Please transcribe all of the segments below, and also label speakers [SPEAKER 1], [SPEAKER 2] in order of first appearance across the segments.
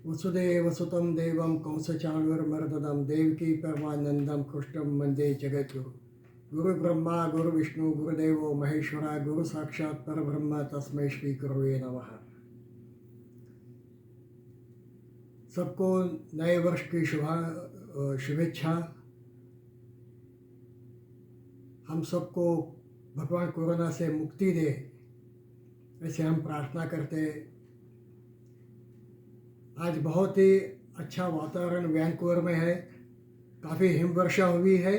[SPEAKER 1] वसुदेवसुतं देवं कंसचाणूरमर्दनं देवकी परमानन्दं कृष्णं वन्दे जगद्गुरु। गुरुब्रह्मा गुरुविष्णु गुरुदेवो महेश्वरा गुरु साक्षात् परब्रह्म तस्मै श्री गुरुवे नमः। सबको नए वर्ष की शुभेच्छा। हम सबको भगवान कोरोना से मुक्ति दे, ऐसे हम प्रार्थना करते। आज बहुत ही अच्छा वातावरण वैंकूवर में है, काफ़ी हिमवर्षा हुई है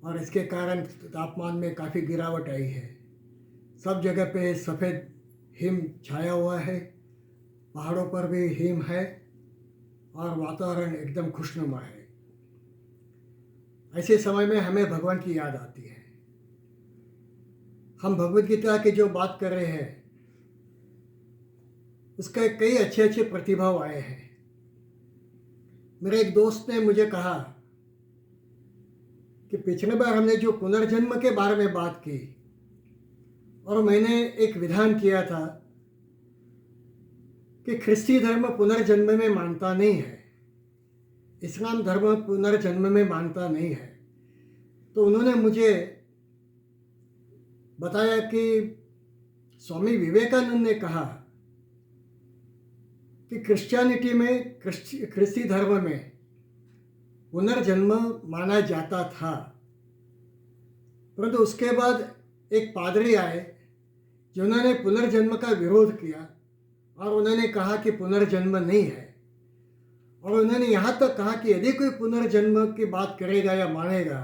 [SPEAKER 1] और इसके कारण तापमान में काफ़ी गिरावट आई है। सब जगह पे सफ़ेद हिम छाया हुआ है, पहाड़ों पर भी हिम है और वातावरण एकदम खुशनुमा है। ऐसे समय में हमें भगवान की याद आती है। हम भगवद गीता की जो बात कर रहे हैं उसके कई अच्छे अच्छे प्रतिभाव आए हैं। मेरे एक दोस्त ने मुझे कहा कि पिछले बार हमने जो पुनर्जन्म के बारे में बात की और मैंने एक विधान किया था कि ख्रिस्ती धर्म पुनर्जन्म में मानता नहीं है, इस्लाम धर्म पुनर्जन्म में मानता नहीं है। तो उन्होंने मुझे बताया कि स्वामी विवेकानंद ने कहा कि क्रिश्चियनिटी में, ख्रिस्ती धर्म में पुनर्जन्म माना जाता था, परंतु उसके बाद एक पादरी आए जिन्होंने पुनर्जन्म का विरोध किया और उन्होंने कहा कि पुनर्जन्म नहीं है। और उन्होंने यहाँ तक कहा कि यदि कोई पुनर्जन्म की बात करेगा या मानेगा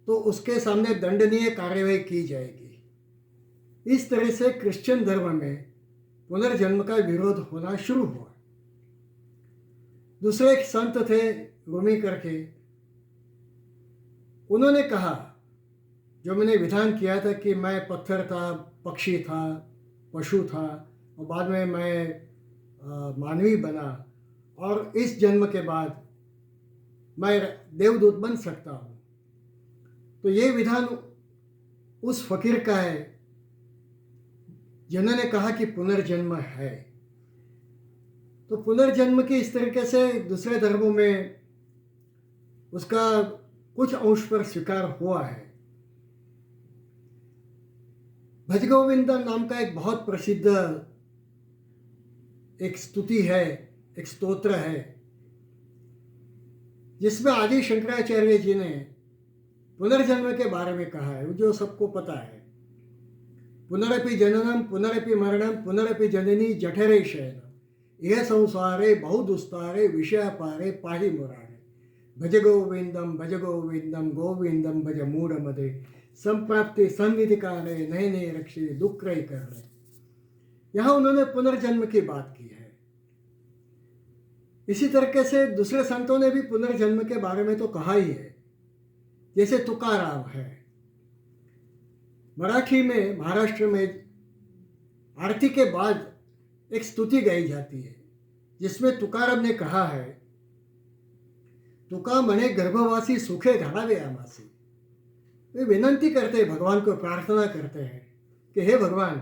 [SPEAKER 1] तो उसके सामने दंडनीय कार्यवाही की जाएगी। इस तरह से क्रिश्चियन धर्म में पुनर्जन्म का विरोध होना शुरू हुआ। दूसरे एक संत थे रूमी करके, उन्होंने कहा, जो मैंने विधान किया था कि मैं पत्थर था, पक्षी था, पशु था और बाद में मैं मानवी बना और इस जन्म के बाद मैं देवदूत बन सकता हूँ। तो ये विधान उस फकीर का है जिन्होंने कहा कि पुनर्जन्म है। तो पुनर्जन्म की इस तरीके से दूसरे धर्मों में उसका कुछ अंश पर स्वीकार हुआ है। भज गोविंदम नाम का एक बहुत प्रसिद्ध एक स्तुति है, एक स्तोत्र है, जिसमें आदि शंकराचार्य जी ने पुनर्जन्म के बारे में कहा है, जो सबको पता है। पुनरपि जननम पुनरपि मरणम पुनरपि जननी जठरे शयनम यह संसारे बहुदुस्तारे विषय पारे पाहि मुरारे भज गोविंदम गोविंदम भज मूढ़ मदे संप्राप्ति सन्निधि काले नए नए रक्षे दुख रही कर रहे। यहाँ उन्होंने पुनर्जन्म की बात की है। इसी तरीके से दूसरे संतों ने भी पुनर्जन्म के बारे में तो कहा ही है, जैसे तुकाराम है। मराठी में, महाराष्ट्र में आरती के बाद एक स्तुति गाई जाती है जिसमें तुकाराम ने कहा है, तुका मने गर्भवासी सुखे घालावे आमासी। वे विनंती करते हैं, भगवान को प्रार्थना करते हैं कि हे भगवान,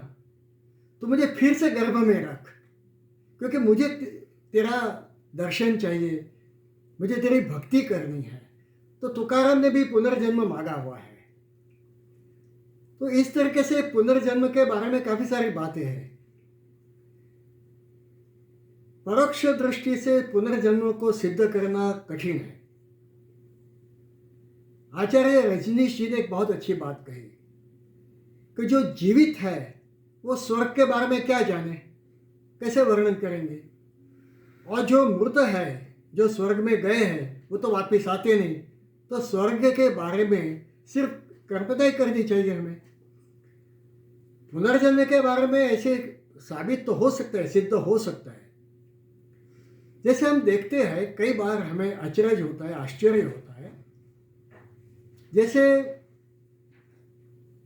[SPEAKER 1] तो मुझे फिर से गर्भ में रख, क्योंकि मुझे तेरा दर्शन चाहिए, मुझे तेरी भक्ति करनी है। तो तुकाराम ने भी पुनर्जन्म मांगा हुआ है। तो इस तरीके से पुनर्जन्म के बारे में काफी सारी बातें हैं। परोक्ष दृष्टि से पुनर्जन्म को सिद्ध करना कठिन है। आचार्य रजनीश जी ने एक बहुत अच्छी बात कही कि जो जीवित है वो स्वर्ग के बारे में क्या जाने, कैसे वर्णन करेंगे, और जो मृत है, जो स्वर्ग में गए हैं, वो तो वापिस आते नहीं। तो स्वर्ग के बारे में सिर्फ कल्पना ही करनी चाहिए हमें। पुनर्जन्म के बारे में ऐसे साबित तो हो सकता है, सिद्ध हो सकता है। जैसे हम देखते हैं, कई बार हमें अचरज होता है, आश्चर्य होता है। जैसे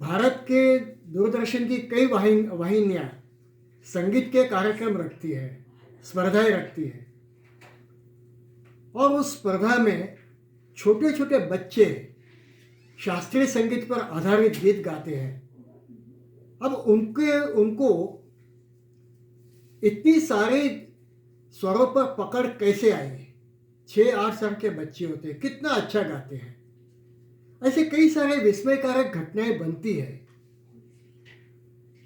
[SPEAKER 1] भारत के दूरदर्शन की कई वाहिनियां संगीत के कार्यक्रम रखती है, स्पर्धाएं रखती है, और उस स्पर्धा में छोटे छोटे बच्चे शास्त्रीय संगीत पर आधारित गीत गाते हैं। अब उनको इतनी सारे स्वरों पर पकड़ कैसे आई। 6-8 साल के बच्चे होते हैं, कितना अच्छा गाते हैं। ऐसे कई सारे विस्मयकारक घटनाएं बनती है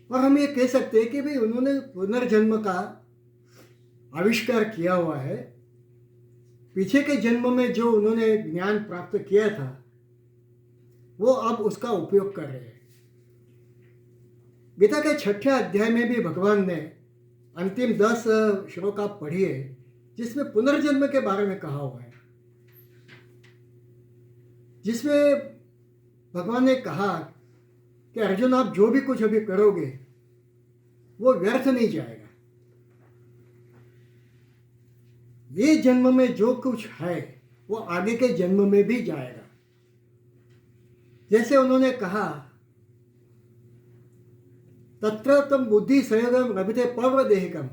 [SPEAKER 1] और हम ये कह सकते हैं कि भाई उन्होंने पुनर्जन्म का आविष्कार किया हुआ है। पीछे के जन्म में जो उन्होंने ज्ञान प्राप्त किया था वो अब उसका उपयोग कर रहे हैं। गीता के 6ठे अध्याय में भी भगवान ने अंतिम 10 श्लोक आप पढ़िए जिसमें पुनर्जन्म के बारे में कहा हुआ है, जिसमें भगवान ने कहा कि अर्जुन आप जो भी कुछ अभी करोगे वो व्यर्थ नहीं जाएगा। ये जन्म में जो कुछ है वो आगे के जन्म में भी जाएगा। जैसे उन्होंने कहा तत्र तम बुद्धि संयोगम लभते पर्वदेहिकम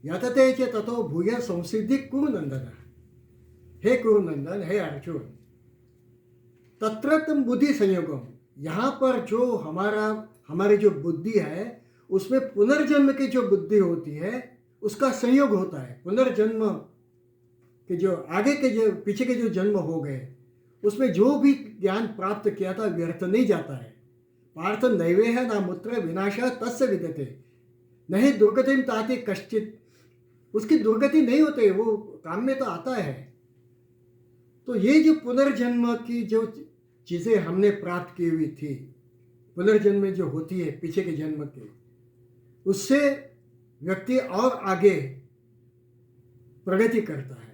[SPEAKER 1] यतते च ततो भूय संसिद्धि कुरुनंदन। हे कुरुनंदन, हे अर्जुन, तत्र तम बुद्धि संयोगम, यहाँ पर जो हमारी जो बुद्धि है उसमें पुनर्जन्म की जो बुद्धि होती है उसका संयोग होता है। पुनर्जन्म के जो आगे के जो पीछे के जो जन्म हो गए उसमें जो भी ज्ञान प्राप्त किया था व्यर्थ नहीं जाता है। पार्थ नैवेह न मूत्र विनाशा तस्य विद्यते नहीं दुर्गतिम ताति कश्चित, उसकी दुर्गति नहीं होती, वो काम में तो आता है। तो ये जो पुनर्जन्म की जो चीज़ें हमने प्राप्त की हुई थी, पुनर्जन्म में जो होती है पीछे के जन्म के, उससे व्यक्ति और आगे प्रगति करता है।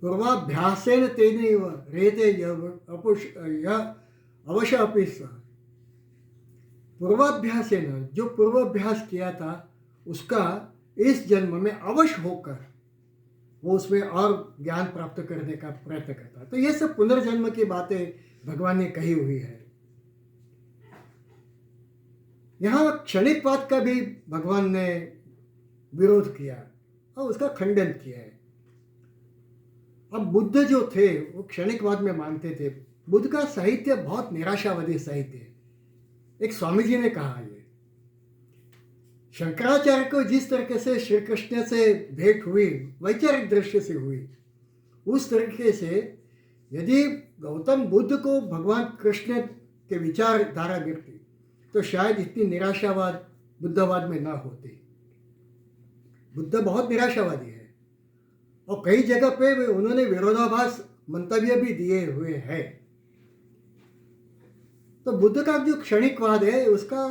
[SPEAKER 1] पूर्वाभ्यासेन तेनैव रेते अवश्य अपि सः। पूर्वाभ्यासेन, जो पूर्वाभ्यास किया था उसका इस जन्म में अवश्य होकर वो उसमें और ज्ञान प्राप्त करने का प्रयत्न करता है। तो ये सब पुनर्जन्म की बातें भगवान ने कही हुई है। यहाँ क्षणिकवाद का भी भगवान ने विरोध किया और उसका खंडन किया है। अब बुद्ध जो थे वो क्षणिकवाद में मानते थे। बुद्ध का साहित्य बहुत निराशावादी साहित्य है। एक स्वामी जी ने कहा ये शंकराचार्य को जिस तरीके से श्री कृष्ण से भेंट हुई वैचारिक दृष्टि से हुई, उस तरीके से यदि गौतम बुद्ध को भगवान कृष्ण के विचारधारा मिलती तो शायद इतनी निराशावाद बुद्धवाद में ना होती। बुद्ध बहुत निराशावादी है और कई जगह पे उन्होंने विरोधाभास मंतव्य भी दिए हुए हैं। तो बुद्ध का जो क्षणिकवाद है उसका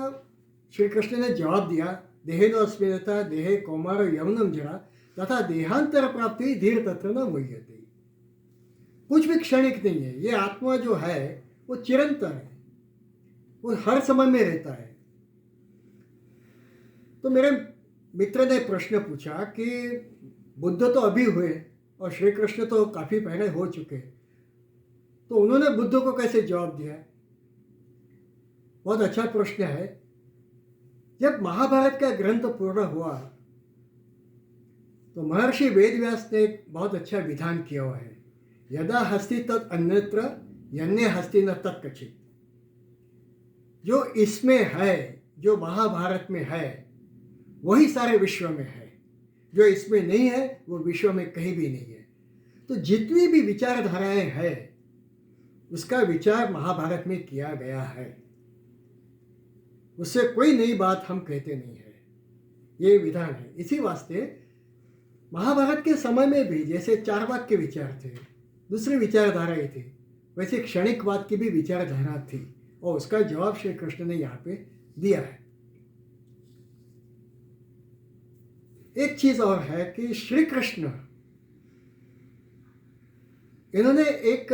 [SPEAKER 1] श्री कृष्ण ने जवाब दिया, देहेन अस्मिता देहे कौमार यवनम जरा तथा देहांतर प्राप्ति धीर तत्र न मुह्यते। कुछ भी क्षणिक नहीं है, ये आत्मा जो है वो चिरंतन है, वो हर समय में रहता है। तो मेरे मित्र ने प्रश्न पूछा कि बुद्ध तो अभी हुए और श्री कृष्ण तो काफ़ी पहले हो चुके, तो उन्होंने बुद्ध को कैसे जवाब दिया। बहुत अच्छा प्रश्न है। जब महाभारत का ग्रंथ पूर्ण हुआ तो महर्षि वेदव्यास ने एक बहुत अच्छा विधान किया हुआ है, यदा हस्ति तत् अन्यत्र यन्य हस्ति न तत्कचित। जो इसमें है, जो महाभारत में है वही सारे विश्व में है, जो इसमें नहीं है वो विश्व में कहीं भी नहीं है। तो जितनी भी विचारधाराएं हैं उसका विचार महाभारत में किया गया है, उससे कोई नई बात हम कहते नहीं है, ये विधान है। इसी वास्ते महाभारत के समय में भी जैसे चारवाक के विचार थे, दूसरी विचारधाराएं थी, वैसे क्षणिकवाद की भी विचारधारा थी और उसका जवाब श्री कृष्ण ने यहाँ पे दिया है। एक चीज और है कि श्री कृष्ण इन्होंने एक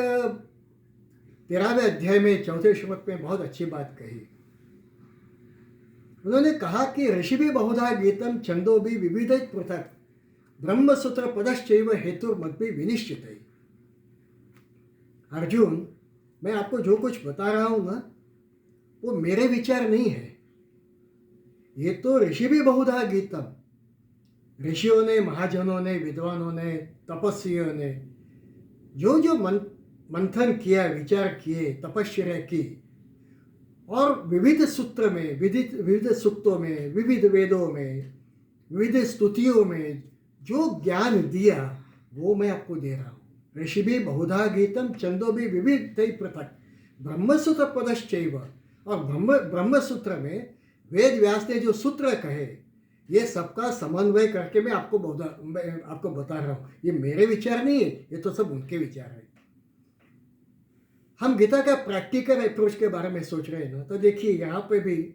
[SPEAKER 1] 13वें अध्याय में 4थे श्लोक में बहुत अच्छी बात कही। उन्होंने कहा कि ऋषि भी बहुधा गीतम छंदो भी विविध पृथक ब्रह्मसूत्र पदश्चैव हेतुर्मद्भि विनिश्चित। अर्जुन, मैं आपको जो कुछ बता रहा हूं ना वो मेरे विचार नहीं है, ये तो ऋषि भी बहुधा गीतम, ऋषियों ने, महाजनों ने, विद्वानों ने, तपस्वियों ने जो जो मंथन किया, विचार किए, तपस्या की और विविध सूत्र में, विविध सूक्तों में, विविध वेदों में, विविध स्तुतियों में जो ज्ञान दिया वो मैं आपको दे रहा हूँ। ऋषि भी बहुधा गीतम छंदो भी विविध पृथक ब्रह्मसूत्र पदश्चैव। और ब्रह्मसूत्र में वेद व्यास ने जो सूत्र कहे ये सबका समन्वय करके मैं आपको बता रहा हूँ। ये मेरे विचार नहीं है, ये तो सब उनके विचार है। हम गीता का प्रैक्टिकल अप्रोच के बारे में सोच रहे हैं ना, तो देखिए यहाँ पे भी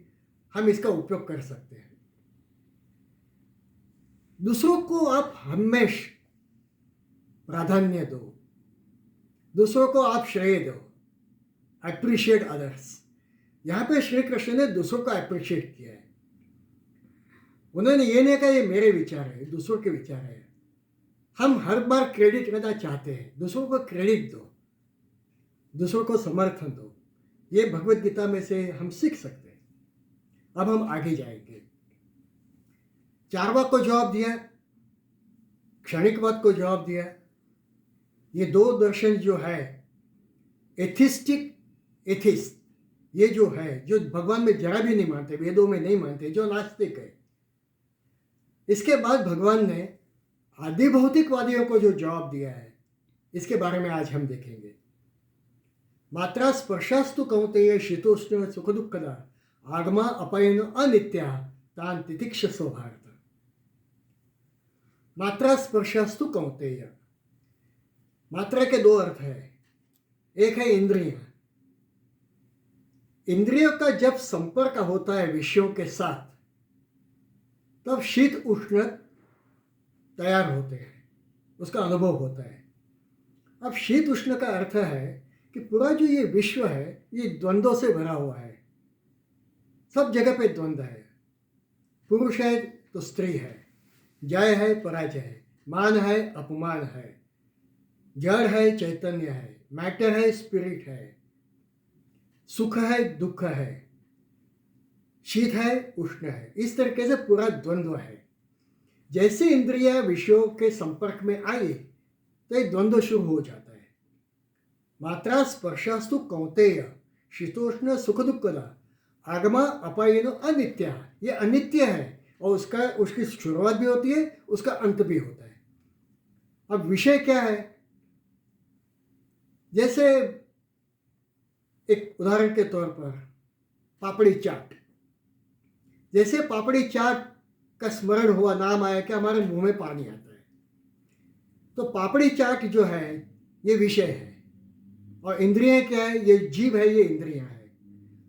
[SPEAKER 1] हम इसका उपयोग कर सकते हैं। दूसरों को आप हमेशा प्राधान्य दो, दूसरों को आप श्रेय दो, अप्रिशिएट अदर्स। यहाँ पे श्री कृष्ण ने दूसरों को अप्रिशिएट किया है। उन्होंने ये नहीं कहा ये मेरे विचार है, दूसरों के विचार है। हम हर बार क्रेडिट करना चाहते हैं, दूसरों को क्रेडिट दो, दूसरों को समर्थन दो। ये भगवत गीता में से हम सीख सकते हैं। अब हम आगे जाएंगे। चारवाक को जवाब दिया, क्षणिकवाद को जवाब दिया। ये दो दर्शन जो है, एथिस्टिक एथिस्ट, ये जो है जो भगवान में जरा भी नहीं मानते, वेदों में नहीं मानते, जो नास्तिक है। इसके बाद भगवान ने आदि भौतिकवादियों को जो जवाब दिया है, इसके बारे में आज हम देखेंगे। मात्रा स्पर्शास्तु कौन्तेय शीतोष्ण सुख दुःखदा आगमा अपयन अनित्या तान तितिक्षसो भारत। मात्रा स्पर्शास्तु कौन्तेय, मात्रा के दो अर्थ है। एक है इंद्रिय। इंद्रियों का जब संपर्क होता है विषयों के साथ, तब शीत उष्ण तैयार होते हैं, उसका अनुभव होता है। अब शीत उष्ण का अर्थ है कि पूरा जो ये विश्व है ये द्वंद्वों से भरा हुआ है। सब जगह पे द्वंद्व है। पुरुष है तो स्त्री है, जय है पराजय है, मान है अपमान है, जड़ है चैतन्य है, मैटर है स्पिरिट है, सुख है दुख है, शीत है उष्ण है। इस तरीके से पूरा द्वंद्व है। जैसे इंद्रिया विषयों के संपर्क में आई तो एक द्वंद्व शुरू हो जाता है। मात्रा स्पर्शास्तु कौन्तेय शीतोष्ण सुख दुःखदा आगमा अपायनो अनित्या। ये अनित्य है और उसकी शुरुआत भी होती है, उसका अंत भी होता है। अब विषय क्या है? जैसे एक उदाहरण के तौर पर पापड़ी चाट। जैसे पापड़ी चाट का स्मरण हुआ, नाम आया कि हमारे मुंह में पानी आता है। तो पापड़ी चाट जो है ये विषय है और इंद्रियां क्या है? ये जीव है, ये इंद्रियां है।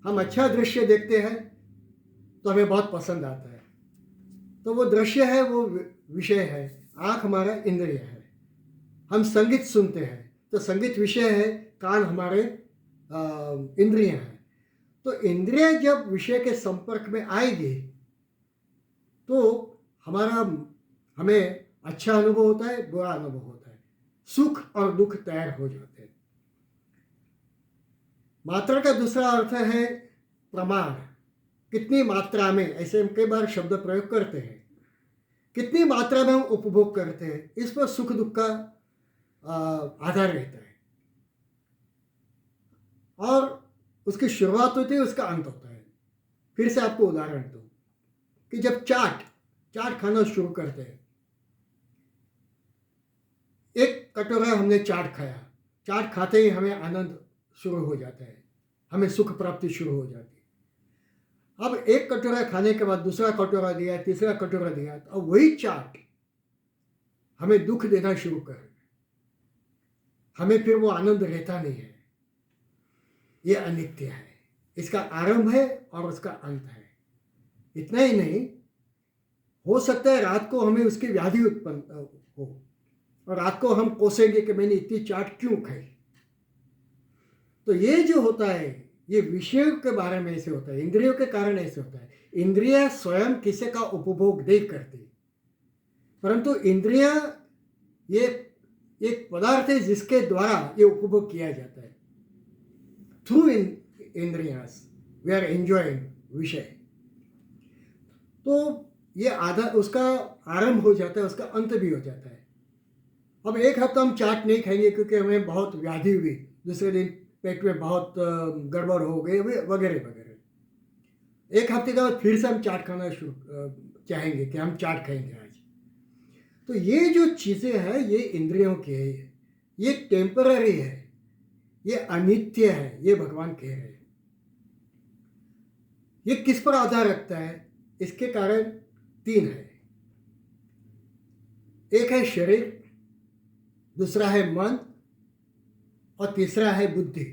[SPEAKER 1] हम अच्छा दृश्य देखते हैं तो हमें बहुत पसंद आता है, तो वो दृश्य है, वो विषय है। आँख हमारा इंद्रिय है। हम संगीत सुनते हैं तो संगीत विषय है, कान हमारे इंद्रियां हैं। तो इंद्रियां जब विषय के संपर्क में आएगी तो हमें अच्छा अनुभव होता है, बुरा अनुभव होता है, सुख और दुख तैयार हो जाते हैं। मात्रा का दूसरा अर्थ है प्रमाण। कितनी मात्रा में, ऐसे हम कई बार शब्द प्रयोग करते हैं, कितनी मात्रा में हम उपभोग करते हैं, इस पर सुख दुख का आधार रहता है। और उसकी शुरुआत होती है, उसका अंत होता है। फिर से आपको उदाहरण दूं कि जब चाट खाना शुरू करते हैं, एक कटोरा हमने चाट खाया, चाट खाते ही हमें आनंद शुरू हो जाता है, हमें सुख प्राप्ति शुरू हो जाती है। अब एक कटोरा खाने के बाद दूसरा कटोरा दिया, तीसरा कटोरा दिया, तो अब वही चाट हमें दुख देना शुरू कर, हमें फिर वो आनंद रहता नहीं है। ये अनित्य है। इसका आरंभ है और उसका अंत है। इतना ही नहीं, हो सकता है रात को हमें उसकी व्याधि उत्पन्न हो और रात को हम कोसेंगे कि मैंने इतनी चाट क्यों खाई। तो ये जो होता है, ये विषयों के बारे में ऐसे होता है, इंद्रियों के कारण ऐसे होता है। इंद्रियां स्वयं किसी का उपभोग नहीं करती, परंतु इंद्रियां ये एक पदार्थ है जिसके द्वारा ये उपभोग किया जाता है। थ्रू इंद्रियास वी आर एंजॉयिंग विषय। तो ये आधा उसका आरंभ हो जाता है, उसका अंत भी हो जाता है। अब एक हफ्ता हम चाट नहीं खाएंगे क्योंकि हमें बहुत व्याधि हुई, दूसरे दिन पेट में बहुत गड़बड़ हो गई वगैरह वगैरह। एक हफ्ते के बाद फिर से हम चाट खाना शुरू चाहेंगे कि हम चाट खाएंगे आज। तो ये जो चीज़ें हैं ये इंद्रियों की है, ये टेम्पररी है, ये अनित्य है, ये भगवान कह रहे हैं। ये किस पर आधार रखता है? इसके कारण तीन है। एक है शरीर, दूसरा है मन और तीसरा है बुद्धि।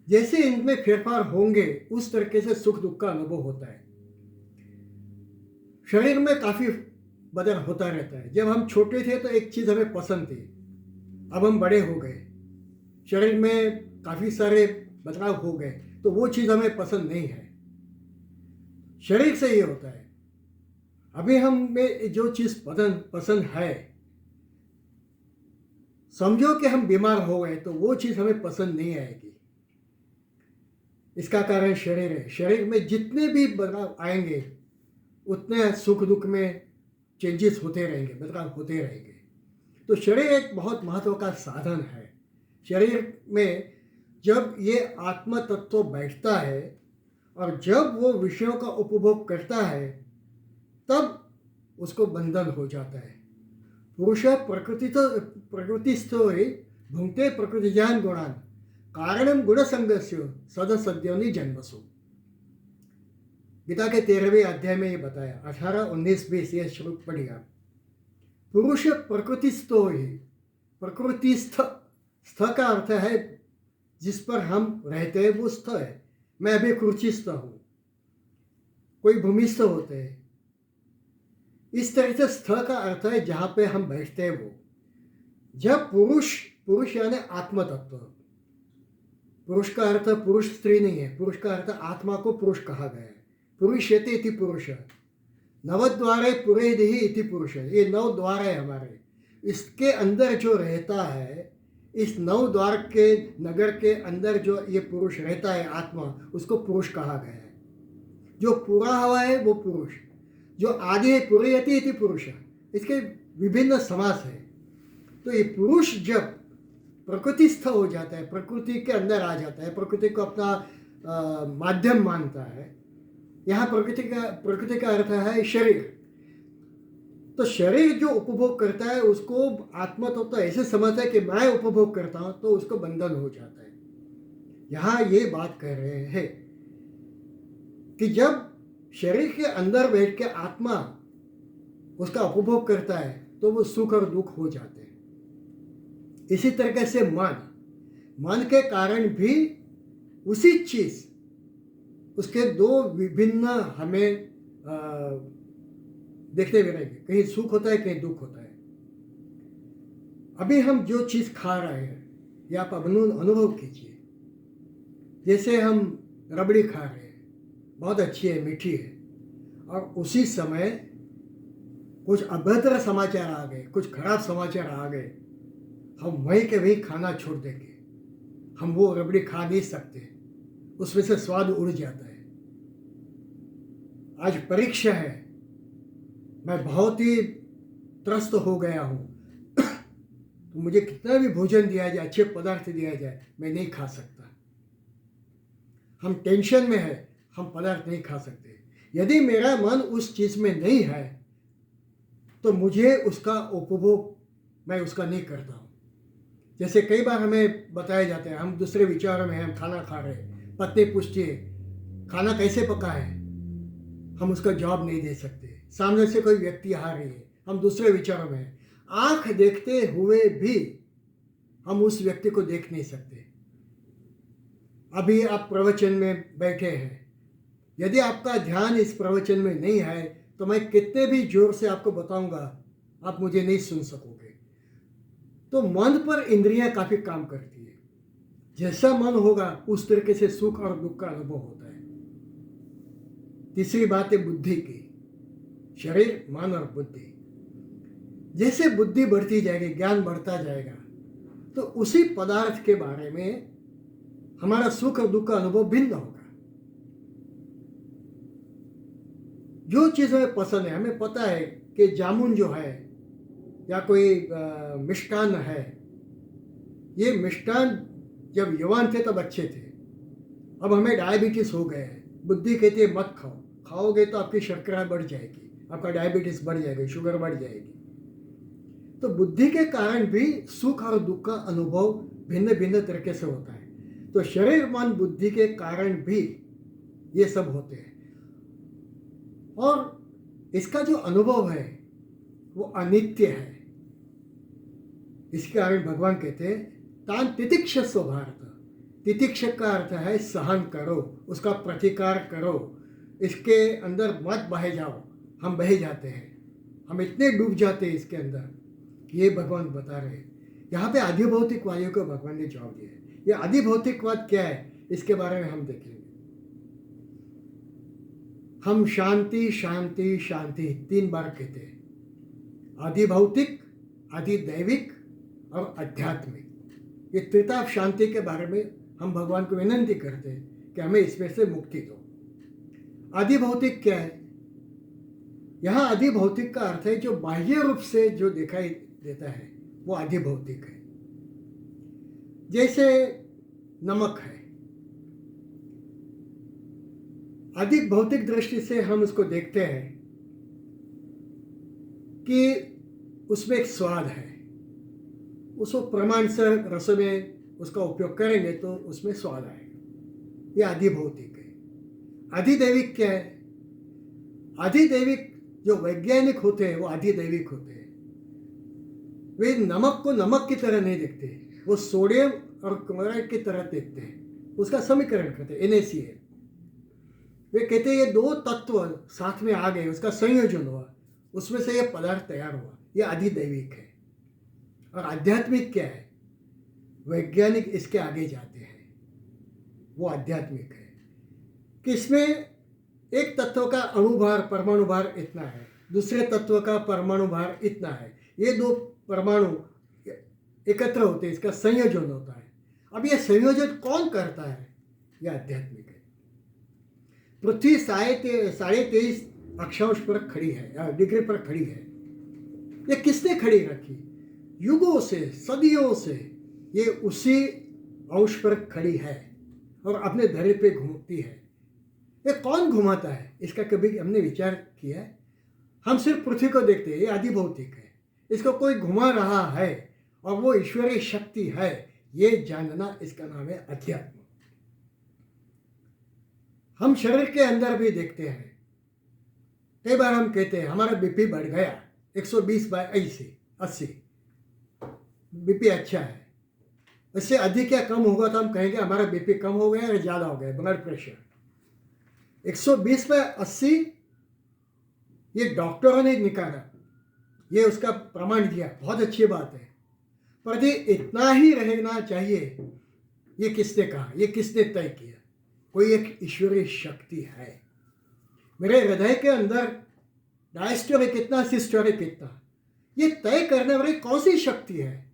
[SPEAKER 1] जैसे इनमें फेरफार होंगे उस तरीके से सुख दुख का अनुभव होता है। शरीर में काफ़ी बदल होता रहता है। जब हम छोटे थे तो एक चीज़ हमें पसंद थी, अब हम बड़े हो गए, शरीर में काफ़ी सारे बदलाव हो गए, तो वो चीज़ हमें पसंद नहीं है। शरीर से ये होता है। अभी हमें जो चीज़ पसंद है, समझो कि हम बीमार हो गए तो वो चीज़ हमें पसंद नहीं आएगी। इसका कारण शरीर है। शरीर में जितने भी बदलाव आएंगे उतने सुख दुख में चेंजेस होते रहेंगे, बदलाव होते रहेंगे। तो शरीर एक बहुत महत्व का साधन है। शरीर में जब ये आत्म तत्व बैठता है और जब वो विषयों का उपभोग करता है तब उसको बंधन हो जाता है। पुरुष प्रकृतिस्थो हि भुंक्ते प्रकृतिजान गुणान कारणम गुणसंगस्य सदसद्योनि जन्मसु। गीता के 13वें अध्याय में ये बताया, 18, 19, 20 ये श्लोक पढ़िएगा। पुरुष प्रकृतिस्थो हि, प्रकृतिस्थ, स्थ का अर्थ है जिस पर हम रहते हैं वो स्थ है। मैं अभी कुर्चिस्थ हूँ, कोई भूमिस्थ होते हैं। इस तरह से स्थ का अर्थ है जहाँ पे हम बैठते हैं वो। जब पुरुष यानी आत्म तत्व, पुरुष का अर्थ पुरुष स्त्री नहीं है, पुरुष का अर्थ आत्मा को पुरुष कहा गया है। पुरुषयते इति पुरुष, नवद्वारे पुरेदिहि इति पुरुष। ये 9 द्वार है हमारे, इसके अंदर जो रहता है, इस 9 द्वार के नगर के अंदर जो ये पुरुष रहता है आत्मा, उसको पुरुष कहा गया है। जो पूरा हुआ है वो पुरुष, जो आदि है पुरयति इति पुरुष। इसके विभिन्न समास है। तो ये पुरुष जब प्रकृतिस्थ हो जाता है, प्रकृति के अंदर आ जाता है, प्रकृति को अपना माध्यम मानता है। यहाँ प्रकृति का अर्थ है शरीर। तो शरीर जो उपभोग करता है उसको आत्मा तो ऐसे समझता है कि मैं उपभोग करता हूँ, तो उसको बंधन हो जाता है। यहाँ ये बात कह रहे हैं कि जब शरीर के अंदर बैठ के आत्मा उसका उपभोग करता है तो वो सुख और दुख हो जाते हैं। इसी तरीके से मन के कारण भी उसी चीज, उसके 2 विभिन्न हमें देखते हुए रहेंगे, कहीं सुख होता है कहीं दुख होता है। अभी हम जो चीज़ खा रहे हैं ये आप अनुभव कीजिए। जैसे हम रबड़ी खा रहे हैं, बहुत अच्छी है, मीठी है, और उसी समय कुछ अभद्र समाचार आ गए, कुछ खराब समाचार आ गए, हम वहीं के वहीं खाना छोड़ देंगे। हम वो रबड़ी खा नहीं सकते, उसमें से स्वाद उड़ जाता है। आज परीक्षा है, मैं बहुत ही त्रस्त हो गया हूँ, तो मुझे कितना भी भोजन दिया जाए, अच्छे पदार्थ दिया जाए, मैं नहीं खा सकता। हम टेंशन में है, हम पदार्थ नहीं खा सकते। यदि मेरा मन उस चीज़ में नहीं है तो मुझे उसका उपभोग मैं उसका नहीं करता हूँ। जैसे कई बार हमें बताया जाता है, हम दूसरे विचारों में हैं, हम खाना खा रहे हैं, पत्नी पूछती है खाना कैसे पका है, हम उसका जवाब नहीं दे सकते। सामने से कोई व्यक्ति आ रही है, हम दूसरे विचारों में हैं, आँख देखते हुए भी हम उस व्यक्ति को देख नहीं सकते। अभी आप प्रवचन में बैठे हैं, यदि आपका ध्यान इस प्रवचन में नहीं है तो मैं कितने भी जोर से आपको बताऊंगा, आप मुझे नहीं सुन सकोगे। तो मन पर इंद्रियां काफ़ी काम करती है। जैसा मन होगा उस तरीके से सुख और दुख का अनुभव होता है। तीसरी बात है बुद्धि की, शरीर, मन और बुद्धि। जैसे बुद्धि बढ़ती जाएगी, ज्ञान बढ़ता जाएगा, तो उसी पदार्थ के बारे में हमारा सुख और दुख का अनुभव भिन्न होगा। जो चीज़ हमें पसंद है, हमें पता है कि जामुन जो है या कोई मिष्टान है, ये मिष्टान जब युवान थे तब अच्छे थे, अब हमें डायबिटीज़ हो गए हैं। बुद्धि कहती है मत खाओ, खाओगे तो आपकी शर्करा बढ़ जाएगी, आपका डायबिटीज़ बढ़ जाएगा, शुगर बढ़ जाएगी। तो बुद्धि के कारण भी सुख और दुख का अनुभव भिन्न भिन्न तरीके से होता है। तो शरीर मन बुद्धि के कारण भी ये सब होते हैं, और इसका जो अनुभव है वो अनित्य है। इसके कारण भगवान कहते हैं तान तितिक्षस्व भारत। तितिक्ष का अर्थ है सहन करो, उसका प्रतिकार करो, इसके अंदर मत बहे जाओ। हम बहे जाते हैं, हम इतने डूब जाते हैं इसके अंदर, ये भगवान बता रहे हैं। यहाँ पे आधिभौतिकवादियों को भगवान ने जवाब दिया है। ये आधिभौतिकवाद क्या है इसके बारे में हम देखेंगे। हम शांति शांति शांति 3 बार कहते हैं, आधिभौतिक, आधिदैविक और आध्यात्मिक। ये त्रिताप शांति के बारे में हम भगवान को विनंती करते हैं कि हमें इसमें से मुक्ति दो। आधिभौतिक क्या है? यहाँ आधिभौतिक का अर्थ है जो बाह्य रूप से जो दिखाई देता है वो आधिभौतिक है। जैसे नमक है, अधिक भौतिक दृष्टि से हम उसको देखते हैं कि उसमें एक स्वाद है, उसको प्रमाण से रसों में उसका उपयोग करेंगे तो उसमें स्वाद आएगा। ये आधिभौतिक है। आधिदैविक क्या है? आधिदैविक जो वैज्ञानिक होते हैं वो आधिदैविक होते हैं। वे नमक को नमक की तरह नहीं देखते, वो सोडियम और क्लोराइड की तरह देखते हैं, उसका समीकरण करते हैं NaCl। वे कहते हैं ये 2 तत्व साथ में आ गए, उसका संयोजन हुआ, उसमें से ये पदार्थ तैयार हुआ। ये आधिदैविक है। और आध्यात्मिक क्या है? वैज्ञानिक इसके आगे जाते हैं, वो आध्यात्मिक है कि इसमें एक तत्व का अणुभार परमाणु भार इतना है, दूसरे तत्व का परमाणु भार इतना है, ये 2 परमाणु एकत्र होते हैं, इसका संयोजन होता है। अब ये संयोजन कौन करता है? ये आध्यात्मिक है। पृथ्वी 23.5 अक्षांश पर खड़ी है, डिग्री पर खड़ी है। ये किसने खड़ी रखी? युगों से, सदियों से ये उसी अंश पर खड़ी है और अपने धरे पे घूमती है। ये कौन घुमाता है? इसका कभी हमने विचार किया है? हम सिर्फ पृथ्वी को देखते हैं, ये आधिभौतिक है। इसको कोई घुमा रहा है और वो ईश्वरीय शक्ति है, ये जानना इसका नाम है अध्यात्म। हम शरीर के अंदर भी देखते हैं, कई बार हम कहते हैं हमारा बीपी बढ़ गया 120/80, बीपी अच्छा है। इससे अधिक या कम होगा तो हम कहेंगे हमारा बीपी कम हो गया या ज़्यादा हो गया, ब्लड प्रेशर। 120/80 ये डॉक्टरों ने निकाला, ये उसका प्रमाण दिया, बहुत अच्छी बात है। पर ये इतना ही रहना चाहिए, ये किसने कहा? ये किसने तय किया? कोई एक ईश्वरीय शक्ति है। मेरे हृदय के अंदर डायस्टोलिक कितना, सिस्टोलिक कितना, ये तय करने वाली कौन सी शक्ति है?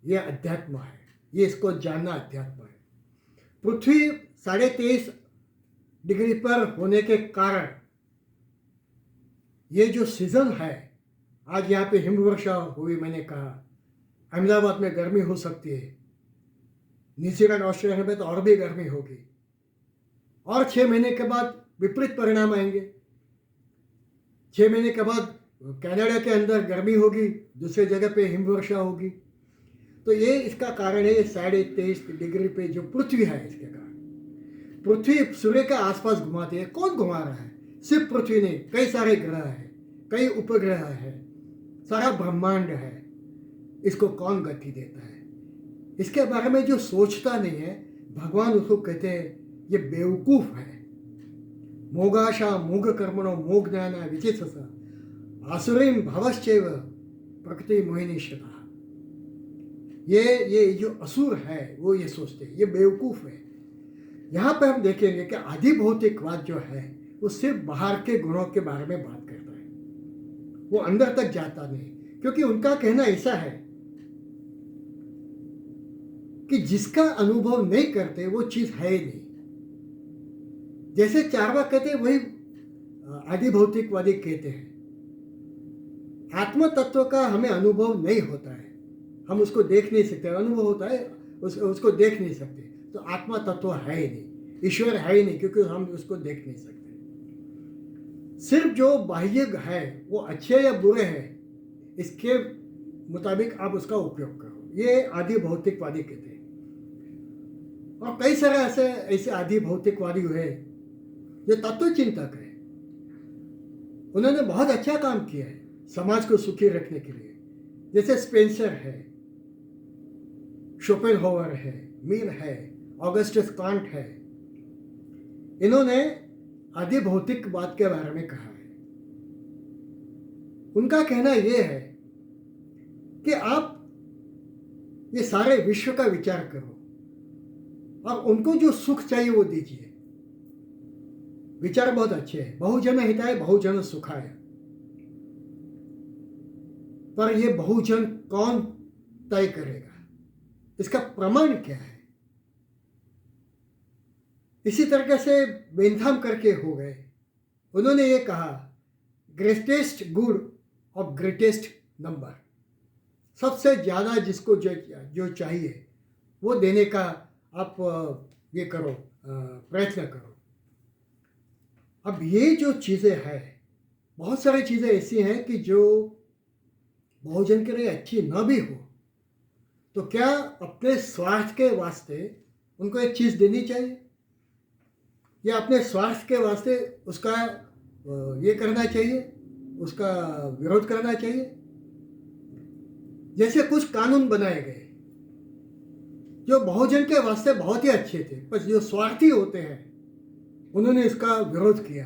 [SPEAKER 1] ये अध्यात्म है। ये इसको जानना अध्यात्म है। पृथ्वी 23.5 डिग्री पर होने के कारण ये जो सीजन है, आज यहाँ पे हिमवर्षा हुई, मैंने कहा अहमदाबाद में गर्मी हो सकती है, न्यूजीलैंड ऑस्ट्रेलिया में तो और भी गर्मी होगी, और 6 महीने के बाद विपरीत परिणाम आएंगे। 6 महीने के बाद कनाडा के अंदर गर्मी होगी, दूसरी जगह पे हिमवर्षा होगी। तो ये इसका कारण है, ये 23.5 डिग्री पे जो पृथ्वी है, इसके कारण पृथ्वी सूर्य के आसपास घुमाती है। कौन घुमा रहा है? सिर्फ पृथ्वी नहीं, कई सारे ग्रह हैं, कई उपग्रह है, सारा ब्रह्मांड है। इसको कौन गति देता है? इसके बारे में जो सोचता नहीं है, भगवान उसको कहते हैं ये बेवकूफ है। मोगाशा मोग कर्मणो मोग ज्ञान विचित्ससा आसुरीम भवश्चैव प्रकृति मोहिनी शता। ये जो असुर है वो ये सोचते हैं, ये बेवकूफ है। यहाँ पे हम देखेंगे कि आधिभौतिकवाद जो है वो सिर्फ बाहर के गुणों के बारे में बात करता है, वो अंदर तक जाता नहीं। क्योंकि उनका कहना ऐसा है कि जिसका अनुभव नहीं करते वो चीज है ही नहीं। जैसे चार्वाक कहते हैं वही आधिभौतिकवादी कहते हैं। आत्म तत्व का हमें अनुभव नहीं होता है, हम उसको देख नहीं सकते। अनुभव होता है, उसको देख नहीं सकते, तो आत्मा तत्व है ही नहीं, ईश्वर है ही नहीं, क्योंकि हम उसको देख नहीं सकते। सिर्फ जो बाह्य है वो अच्छे या बुरे हैं, इसके मुताबिक आप उसका उपयोग करो। ये आदि भौतिकवादी कहते हैं। और कई सारे ऐसे आदि भौतिकवादी हुए जो तत्व चिंतक है। उन्होंने बहुत अच्छा काम किया है समाज को सुखी रखने के लिए। जैसे स्पेंसर है, शोपेनहावर है, मिल है, ऑगस्टस कांट है। इन्होंने आदि भौतिकवाद के बारे में कहा है। उनका कहना यह है कि आप ये सारे विश्व का विचार करो और उनको जो सुख चाहिए वो दीजिए। विचार बहुत अच्छे हैं, बहुजन हिताय बहुजन सुखाय। पर ये बहुजन कौन तय करेगा, इसका प्रमाण क्या है? इसी तरीके से बेंथम करके हो गए। उन्होंने ये कहा, ग्रेटेस्ट गुड और ग्रेटेस्ट नंबर। सबसे ज़्यादा जिसको जो चाहिए वो देने का आप ये करो, प्रयत्न करो। अब ये जो चीज़ें हैं, बहुत सारी चीज़ें ऐसी हैं कि जो बहुजन के लिए अच्छी न भी हो, तो क्या अपने स्वार्थ के वास्ते उनको एक चीज़ देनी चाहिए, या अपने स्वार्थ के वास्ते उसका ये करना चाहिए, उसका विरोध करना चाहिए? जैसे कुछ कानून बनाए गए जो बहुजन के वास्ते बहुत ही अच्छे थे, पर जो स्वार्थी होते हैं उन्होंने इसका विरोध किया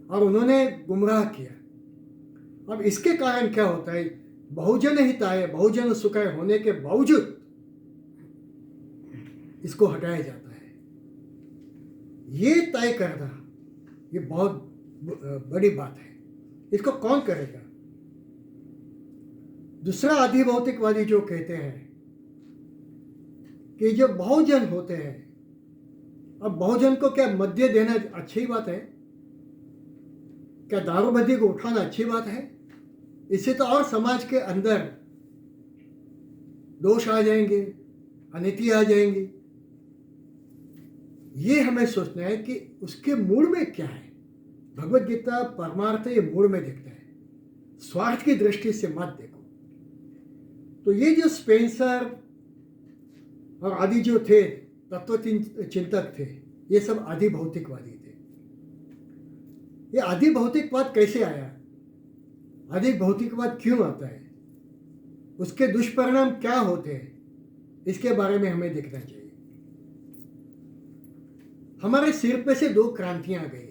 [SPEAKER 1] और उन्होंने गुमराह किया। अब इसके कारण क्या होता है, बहुजन हिताय बहुजन सुखाय होने के बावजूद इसको हटाया जाता है। ये तय करना ये बहुत बड़ी बात है। इसको कौन करेगा? दूसरा आदि भौतिकवादी जो कहते हैं कि जो बहुजन होते हैं, अब बहुजन को क्या मद्य देना अच्छी बात है? क्या दारूबंदी को उठाना अच्छी बात है? इससे तो और समाज के अंदर दोष आ जाएंगे, अनिति आ जाएंगी। ये हमें सोचना है कि उसके मूल में क्या है। भगवत गीता परमार्थ ये मूल में देखता है, स्वार्थ की दृष्टि से मत देखो। तो ये जो स्पेंसर और आदि जो थे तत्व चिंतक थे, ये सब आदि भौतिकवादी थे। ये आदि भौतिकवाद कैसे आया, आदि भौतिकवाद क्यों आता है, उसके दुष्परिणाम क्या होते हैं, इसके बारे में हमें देखना चाहिए। हमारे सिर पे से दो क्रांतियां गई,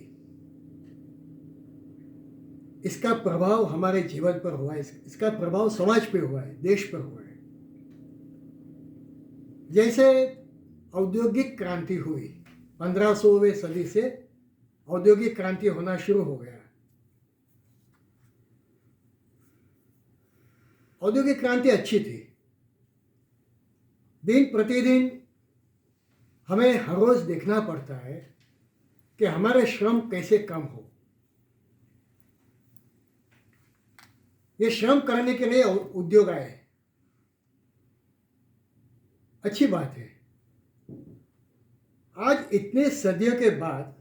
[SPEAKER 1] इसका प्रभाव हमारे जीवन पर हुआ है, इसका प्रभाव समाज पे हुआ है, देश पर हुआ है। जैसे औद्योगिक क्रांति हुई, 1500वीं सदी से औद्योगिक क्रांति होना शुरू हो गया। औद्योगिक क्रांति अच्छी थी। दिन प्रतिदिन हमें हर रोज देखना पड़ता है कि हमारे श्रम कैसे कम हो। ये श्रम करने के लिए उद्योग आए, अच्छी बात है। आज इतने सदियों के बाद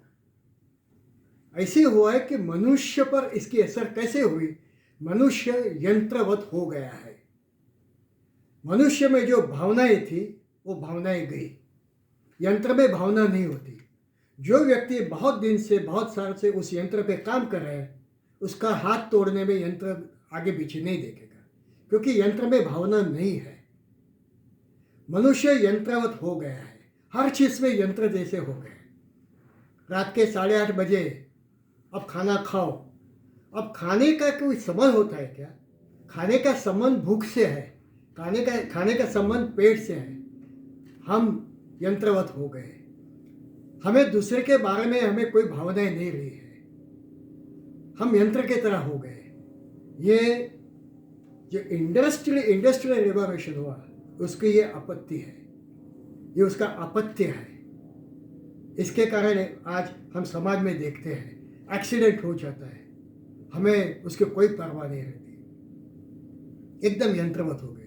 [SPEAKER 1] ऐसे हुआ है कि मनुष्य पर इसकी असर कैसे हुई, मनुष्य यंत्रवत हो गया है। मनुष्य में जो भावनाएं थी वो भावनाएं गई, यंत्र में भावना नहीं होती। जो व्यक्ति बहुत दिन से बहुत साल से उस यंत्र पे काम कर रहा है, उसका हाथ तोड़ने में यंत्र आगे पीछे नहीं देखेगा, क्योंकि यंत्र में भावना नहीं है। मनुष्य यंत्रवत हो गया है, हर चीज में यंत्र जैसे हो गए। रात के 8:30 बजे अब खाना खाओ। अब खाने का कोई संबंध होता है क्या? खाने का संबंध भूख से है, खाने का संबंध पेट से है। हम यंत्रवत हो गए, हमें दूसरे के बारे में हमें कोई भावनाएं नहीं रही है, हम यंत्र के तरह हो गए। ये जो इंडस्ट्रियल रिवॉल्यूशन हुआ, उसकी ये आपत्ति है, ये उसका अपत्य है। इसके कारण आज हम समाज में देखते हैं एक्सीडेंट हो जाता है, हमें उसकी कोई परवाह नहीं रहती, एकदम यंत्रवत हो गए।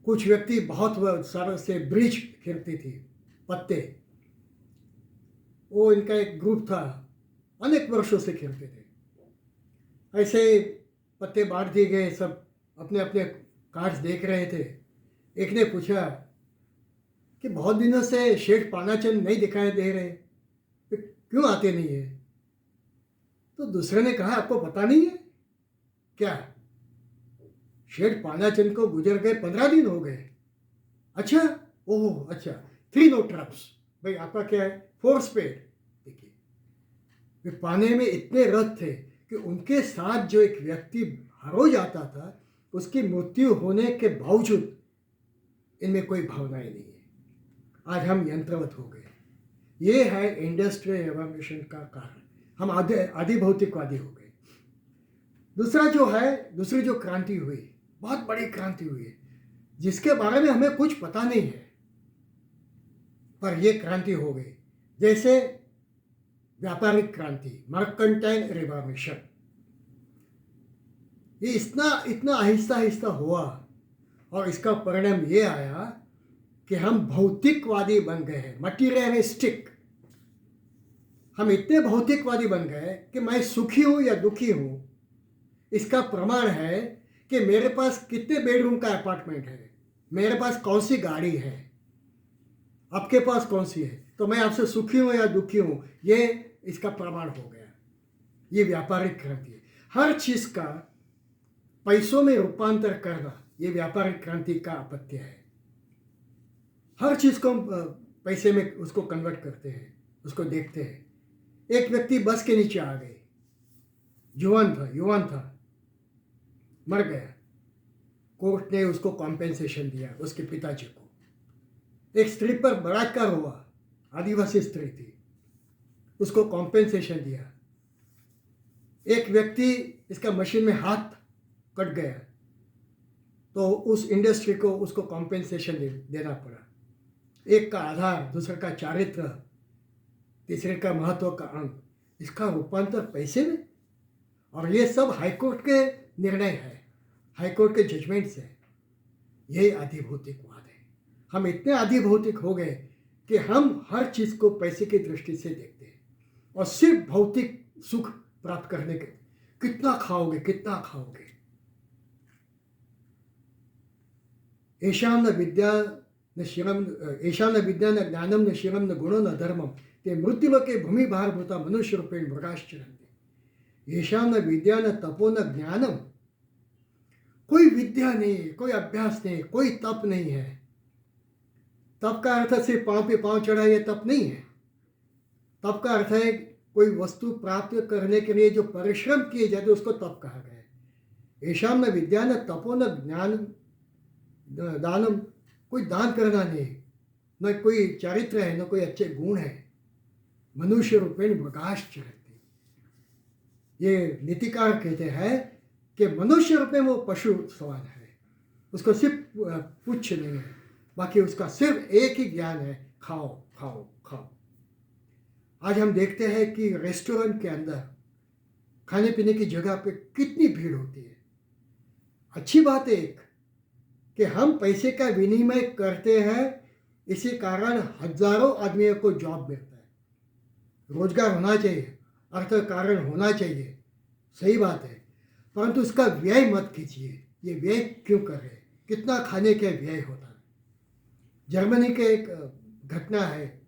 [SPEAKER 1] कुछ व्यक्ति बहुत सालों से ब्रिज खेलती थी, पत्ते, वो इनका एक ग्रुप था, अनेक वर्षों से खेलते थे। ऐसे पत्ते बांट दिए गए, सब अपने अपने कार्ड्स देख रहे थे। एक ने पूछा कि बहुत दिनों से शेठ पानाचंद नहीं दिखाई दे रहे, तो क्यों आते नहीं है? तो दूसरे ने कहा, आपको पता नहीं है क्या? शेठ पानाचंद को गुजर गए 15 दिन हो गए। अच्छा, ओह अच्छा, 3 नोट ट्रम्प्स। भाई आपका क्या है? 4 स्पेड। देखिए, वे पाने में इतने रत थे कि उनके साथ जो एक व्यक्ति हर रोज आता था, उसकी मृत्यु होने के बावजूद इनमें कोई भावनाएं नहीं है। आज हम यंत्रवत हो गए। ये है इंडस्ट्रियल रेवोल्यूशन का कारण। हम आधि भौतिकवादी हो गए। दूसरी जो क्रांति हुई, बहुत बड़ी क्रांति हुई है, जिसके बारे में हमें कुछ पता नहीं है, पर यह क्रांति हो गई। जैसे व्यापारिक क्रांति, मर्केंटाइल रिवॉल्यूशन। ये इतना आहिस्ता आहिस्ता हुआ और इसका परिणाम ये आया कि हम भौतिकवादी बन गए हैं, मटीरियलिस्टिक। हम इतने भौतिकवादी बन गए कि मैं सुखी हूं या दुखी हूं, इसका प्रमाण है कि मेरे पास कितने बेडरूम का अपार्टमेंट है, मेरे पास कौन सी गाड़ी है, आपके पास कौन सी है, तो मैं आपसे सुखी हूं या दुखी हूं, ये इसका प्रमाण हो गया। ये व्यापारिक क्रांति है। हर चीज का पैसों में रूपांतर करना, ये व्यापारिक क्रांति का अपत्य है। हर चीज को हम पैसे में उसको कन्वर्ट करते हैं, उसको देखते हैं। एक व्यक्ति बस के नीचे आ गए, युवान था, मर गया। कोर्ट ने उसको कॉम्पेंसेशन दिया, उसके पिताजी को। एक स्त्री पर बलात्कार हुआ, आदिवासी स्त्री थी, उसको कॉम्पेंसेशन दिया। एक व्यक्ति, इसका मशीन में हाथ कट गया, तो उस इंडस्ट्री को उसको कॉम्पेंसेशन देना पड़ा। एक का आधार, दूसरे का चारित्र, तीसरे का महत्व का अंक, इसका रूपांतर पैसे में। और ये सब हाईकोर्ट के निर्णय है, हाईकोर्ट के जजमेंट्स है। यही आदि भौतिकवाद है। हम इतने आदि भौतिक हो गए कि हम हर चीज को पैसे की दृष्टि से देखते हैं और सिर्फ भौतिक सुख प्राप्त करने के। कितना खाओगे। येषां न विद्या न ज्ञानम न शिरम न गुणो न धर्मम ते मृत्युलोके भूमि भारभूता मनुष्य रूपेण मृगाश्चरन्ति। येषां न विद्या न तपो न ज्ञानम। कोई विद्या नहीं, कोई अभ्यास नहीं, कोई तप नहीं है। तप का अर्थ सिर्फ पांव पे पांव चढ़ा, ये तप नहीं है। तप का अर्थ है कोई वस्तु प्राप्त करने के लिए जो परिश्रम किए जाते, उसको तप कहा गया है। येषां न विद्या न तपो न ज्ञान दानम। कोई दान करना नहीं, न कोई चारित्र है, न कोई अच्छे गुण है। मनुष्य रूपेण मृगाश्चरन्ति। ये नीतिकार कहते हैं कि मनुष्य रूप में वो पशु समान है, उसको सिर्फ पुच्छ नहीं है, बाकी उसका सिर्फ एक ही ज्ञान है, खाओ खाओ खाओ। आज हम देखते हैं कि रेस्टोरेंट के अंदर खाने पीने की जगह पे कितनी भीड़ होती है। अच्छी बात है एक कि हम पैसे का विनिमय करते हैं, इसी कारण हजारों आदमियों को जॉब मिलता है। रोजगार होना चाहिए, अर्थ कारण होना चाहिए, सही बात है, परंतु उसका व्यय मत कीजिए। ये व्यय क्यों कर रहे हैं? कितना खाने का व्यय होता है। जर्मनी के एक घटना है,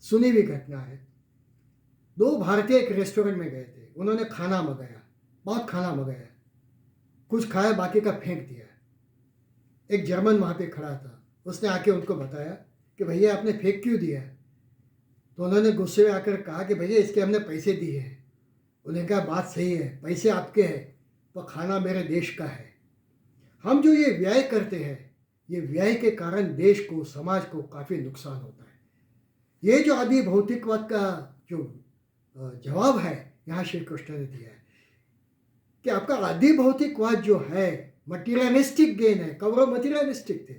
[SPEAKER 1] सुनी हुई घटना है। 2 भारतीय एक रेस्टोरेंट में गए थे, उन्होंने खाना मंगाया, बहुत खाना मंगाया, कुछ खाया बाकी का फेंक दिया। एक जर्मन वहाँ पे खड़ा था, उसने आके उनको बताया कि भैया आपने फेंक क्यों दिया? तो उन्होंने गुस्से में आकर कहा कि भैया इसके हमने पैसे दिए हैं। उन्होंने कहा बात सही है, पैसे आपके हैं, पर खाना मेरे देश का है। हम जो ये व्यय करते हैं, ये व्यय के कारण देश को, समाज को काफ़ी नुकसान होता है। ये जो आदि भौतिकवाद का जो जवाब है यहाँ श्री कृष्ण ने दिया है कि आपका आदि भौतिकवाद जो है मटीरियलिस्टिक गेन है। कौरव मटीरियलिस्टिक थे,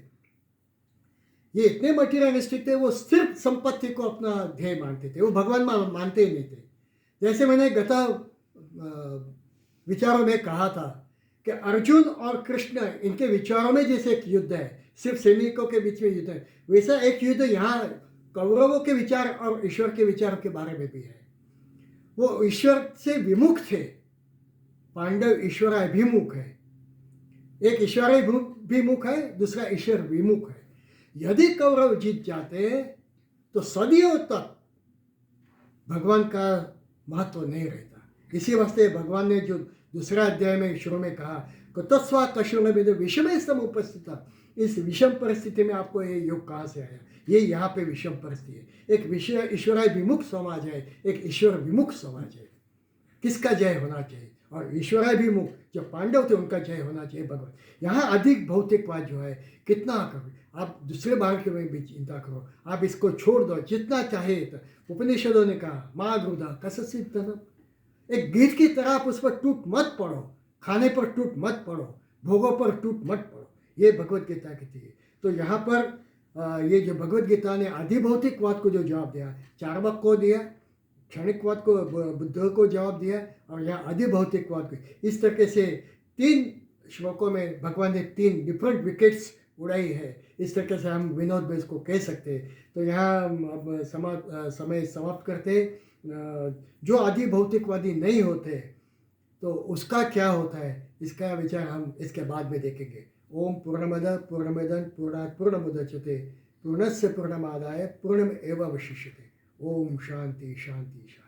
[SPEAKER 1] ये इतने मटीरियलिस्टिक थे, वो सिर्फ संपत्ति को अपना ध्येय मानते थे, वो भगवान मानते ही नहीं थे। जैसे मैंने गता विचारों में कहा था कि अर्जुन और कृष्ण, इनके विचारों में जैसे एक युद्ध है, सिर्फ सैनिकों के बीच में युद्ध है, वैसा एक युद्ध यहाँ कौरवों के विचार और ईश्वर के विचारों के बारे में भी है। वो ईश्वर से विमुख थे, पांडव ईश्वराभिमुख है, एक ईश्वराभिमुख है, दूसरा ईश्वर विमुख है। यदि कौरव जीत जाते तो सदियों तक भगवान का महत्व नहीं रहता। इसी वास्ते भगवान ने जो दूसरा अध्याय में शुरू में कहा कुतस्वा कशुन में विषम सम उपस्थित, इस विषम परिस्थिति में आपको ये योग कहाँ से आया? ये यहाँ पे विषम परिस्थिति है। एक विषय ईश्वराभिमुख समाज है, एक ईश्वर विमुख समाज है। किसका जय होना चाहिए? और ईश्वराभिमुख जो पांडव थे उनका जय होना चाहिए भगवान। यहाँ अधिक भौतिकवाद जो है कितना करो, आप दूसरे भाग के में भी चिंता करो, आप इसको छोड़ दो जितना चाहे। तो उपनिषदों ने कहा माँ गुदा कससित धनम, एक गीत की तरह आप उस पर टूट मत पड़ो, खाने पर टूट मत पड़ो, भोगों पर टूट मत पड़ो। ये भगवत गीता कहती है। तो यहाँ पर ये जो भगवत गीता ने आदि भौतिकवाद को जो जवाब दिया, चार्वाक को दिया, क्षणिकवाद को बुद्ध को जवाब दिया, और यहाँ आदि भौतिकवाद को, इस तरीके से 3 श्लोकों में भगवान ने 3 डिफरेंट विकेट्स उड़ाई है। इस तरीके से हम विनोद बेस को कह सकते हैं। तो यहाँ अब समय समाप्त करते। जो आदि भौतिकवादी नहीं होते तो उसका क्या होता है, इसका विचार हम इसके बाद में देखेंगे। ओम पूर्णमद पूर्णमिदं पूर्णात् पूर्णमुदच्यते पूर्णस्य पूर्णमादाय पूर्णमेवावशिष्यते। ओम शांति शांति शांति।